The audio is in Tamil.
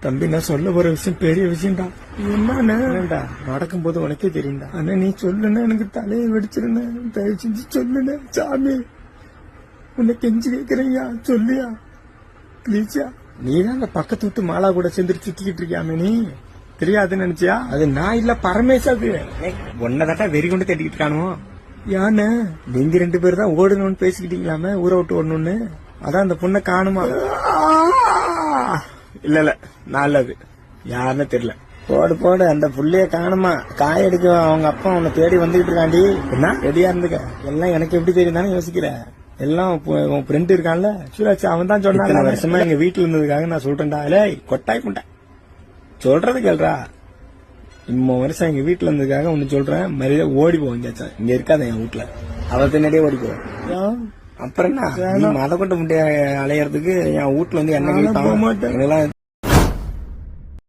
தம்பி நான் சொல்ல போற விஷயம் பெரிய விஷயம்டா. என்னடா நடக்கும் போது உனக்கே தெரியும்டா. ஆனா நீ சொல்லுன்னா எனக்கு தலையை வெடிச்சிருந்த. தயவு செஞ்சு சொல்லுன சாமி, உன்னை கெஞ்சி கேக்குறீங்க, சொல்லியா ப்ளீஸா. நீதான் அந்த பக்கத்து விட்டு மாலா கூட சேர்ந்து சுத்திக்கிட்டு இருக்கியாமே, நீ தெரியாதுன்னு நினைச்சியா? அது நான் இல்ல பரமேஷ். அது ஒன்னதாட்டா வெறி கொண்டு தேடிக்கிட்டு இருக்கானோ. யானே நீங்க 2 பேர் தான் ஓடணும்னு பேசிக்கிட்டீங்களாமே, ஊரை விட்டு ஓடணும்னு. அதான் அந்த பொண்ணை காணுமா? இல்ல நல்லது யாருன்னு தெரியல. போடு அந்த புள்ளைய காணுமா, காய எடுக்க அவங்க அப்பா உன்னை தேடி வந்துகிட்டு இருக்காண்டி. என்ன ரெடியா இருந்துக்க, எல்லாம் எனக்கு எப்படி தெரியும் தானே யோசிக்கிற. எல்லாம் உன் ஃப்ரெண்ட் இருக்கான்ல சூராஜ், அவன் தான் சொன்னான். வருஷமா எங்க வீட்டுல இருந்ததுக்காக நான் சொல்றேன்டா. கொட்டாய் புண்டை சொல்றது கேள்றா. இம்ம வருஷம் எங்க வீட்டுல இருந்ததுக்காக ஒன்னு சொல்றேன், மரியாதை ஓடி போவாங்க. இங்க இருக்காத என் வீட்டுல, அவ பின்னாடியே ஓடி போவேன். அப்புறம் என்ன, மத கொண்ட முட்டைய அலையறதுக்கு என் வீட்டுல வந்து என்ன போக மாட்டேன்.